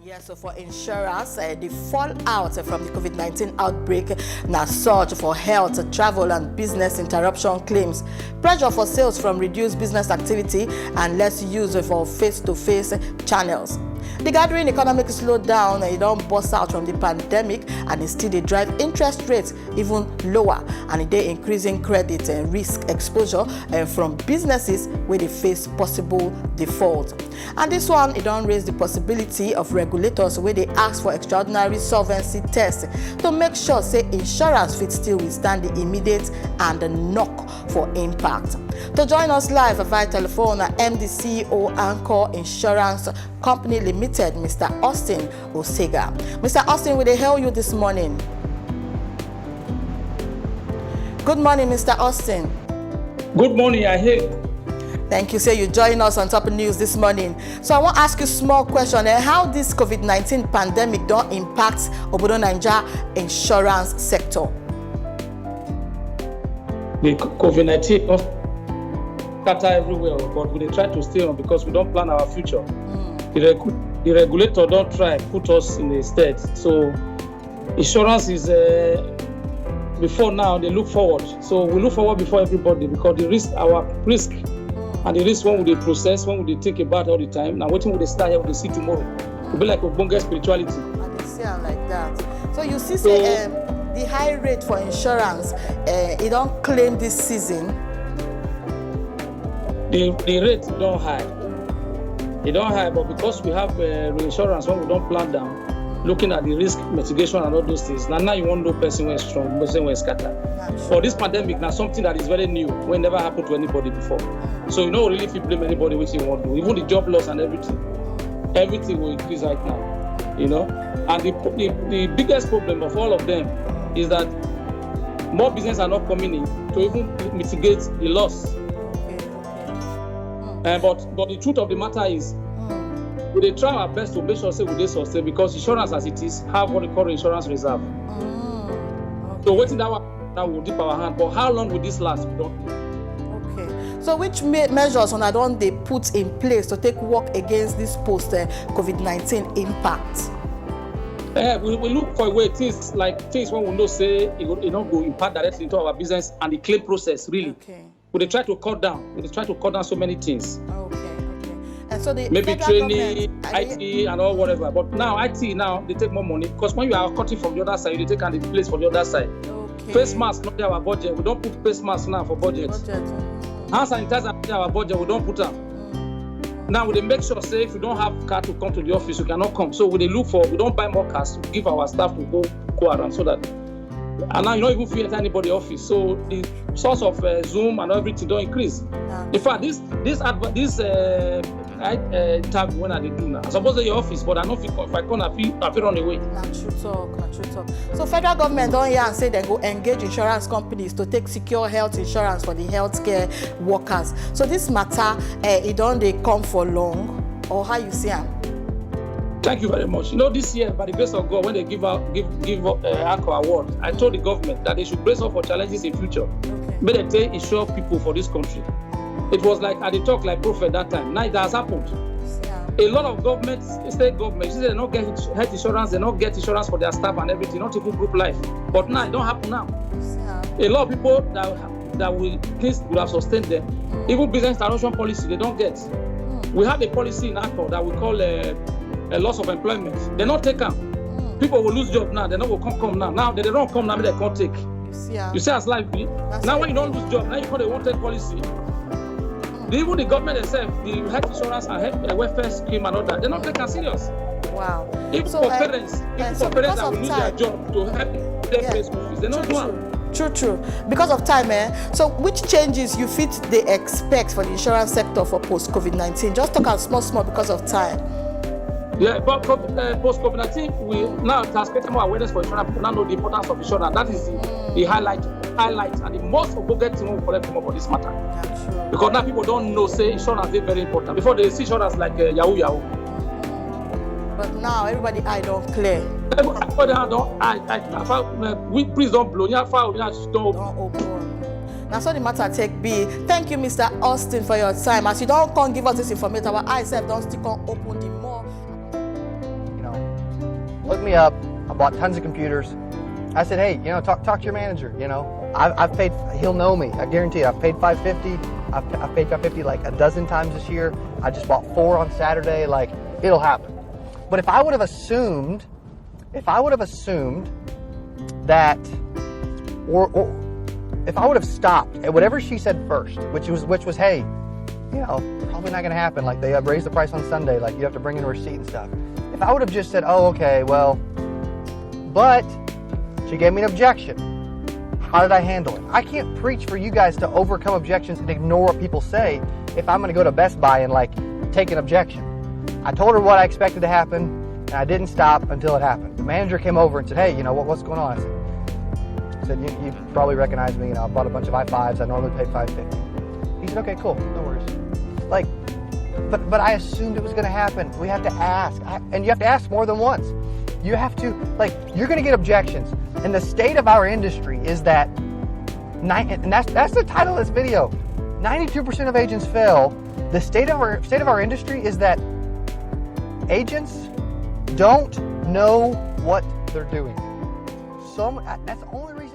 Yes, so for insurance, the fallout from the COVID-19 outbreak now surge for health, travel and business interruption claims, pressure for sales from reduced business activity and less use for face-to-face channels. The gathering economic slowdown, it don't burst out from the pandemic and it still they drive interest rates even lower and they increasing credit and risk exposure from businesses where they face possible default. And this one, it don't raise the possibility of regulators where they ask for extraordinary solvency tests to make sure say insurance fit still withstand the immediate and the knock for impact. To join us live via telephone, MD CEO Anchor Insurance Company Limited, Mr. Austin Osega. Mr. Austin, will they hail you this morning? Good morning, Mr. Austin. Good morning, I hear. Thank you, sir. You join us on Top News this morning. So I want to ask you a small question. How this COVID-19 pandemic don't impact Obodo Naija insurance sector? The COVID-19 don't scatter everywhere, but we try to stay on because we don't plan our future. The regulator don't try put us in a state. So insurance is before now they look forward. So we look forward before everybody because the risk, our risk. And the risk one will they process, one will they think about all the time. Now waiting will they start here, will they see tomorrow. It will be like a bonga spirituality. And they see like that. So you see say the high rate for insurance, it don't claim this season. The rate don't high. It don't high, but because we have reinsurance when we don't plan down, looking at the risk mitigation and all those things. Now you won't know person when strong, person when scattered. For this pandemic, now something that is very new, when never happened to anybody before. So you know really if you blame anybody which you want to do, even the job loss and everything will increase right now. You know? And the biggest problem of all of them is that more business are not coming in to even mitigate the loss. But the truth of the matter is we try our best to make sure say we dey sustain because insurance as it is have what we call insurance reserve. So waiting that will dip our hand. But how long will this last? We don't know. Okay. So which measures on don't they put in place to take work against this post COVID-19 impact? We look for a way things when we know say it don't go impact directly into our business and the claim process really. Okay. We try to cut down. We try to cut down so many things. Okay. And so the maybe training, IT and all whatever. But now IT they take more money because when you are cutting from the other side, you take and the place for the other side. Okay. Face mask not our budget. We don't put face mask now for budget. Hand sanitizer not our budget. We don't put them. Now we make sure say if you don't have car to come to the office, you cannot come. So we don't buy more cars to give our staff to go around so that. And now you don't even fear anybody office. So the source of Zoom and everything don't increase. In fact, this tab when I do now. I suppose your office, but I know if I come, I feel run away. Not true talk. So federal government don't hear and say they go engage insurance companies to take secure health insurance for the healthcare workers. So this matter, it don't they come for long, or how you see them? Thank you very much. You know, this year, by the grace of God, when they give ACO award, I told the government that they should brace up for challenges in future. Okay. But they insure people for this country. It was like I did talk like prophet that time. Now it has happened. Yeah. A lot of governments, state governments, they don't get health insurance, they don't get insurance for their staff and everything, not even group life. But now it don't happen now. Yeah. A lot of people that will things would have sustained them. Even business interruption policy, they don't get. We have a policy in ACO that we call a loss of employment. They not take them. People will lose job now. They not will come now. Now they don't come now. They can't take. You see as life be. Now when you don't lose job, now you call a wanted policy. Even the government itself, the health insurance and welfare scheme and all that, they're not taking serious. Wow. Even for parents that will lose their job to help their pay school fees, they're not doing. True. Because of time, So which changes you fit they expect for the insurance sector for post-COVID-19? Just talk about small because of time. Yeah, but post-COVID-19, we now has created more awareness for insurance. People now know the importance of insurance. That is the highlight, and the most important thing we collect from about this matter. Yeah, because now people don't know, say insurance is very important. Before they see insurance like Yahoo. But now everybody eye don't clear. Everybody don't please don't blow. Don't open. Now so the matter take be. Thank you, Mr. Austin, for your time. As you don't come give us this information, our eyes don't stick on open the more. hooked me up. I bought tons of computers. I said, hey, talk to your manager. I've paid. He'll know me. I guarantee you. I've paid $550. I've paid $550 like a dozen times this year. I just bought 4 on Saturday. Like, it'll happen. But if I would have assumed that, or if I would have stopped at whatever she said first, which was, hey, probably not going to happen. Like, they have raised the price on Sunday. Like, you have to bring in a receipt and stuff. If I would have just said, oh, okay, well, but she gave me an objection. How did I handle it? I can't preach for you guys to overcome objections and ignore what people say if I'm going to go to Best Buy and, like, take an objection. I told her what I expected to happen, and I didn't stop until it happened. The manager came over and said, hey, what's going on? I said, you probably recognize me. I bought a bunch of i5s. I normally pay $550. He said, okay, cool, no worries. Like, but I assumed it was going to happen. We have to ask, and you have to ask more than once. You have to, like, you're going to get objections. And the state of our industry is that, and that's the title of this video, 92% of agents fail. The state of our industry is that agents don't know what they're doing. That's the only reason.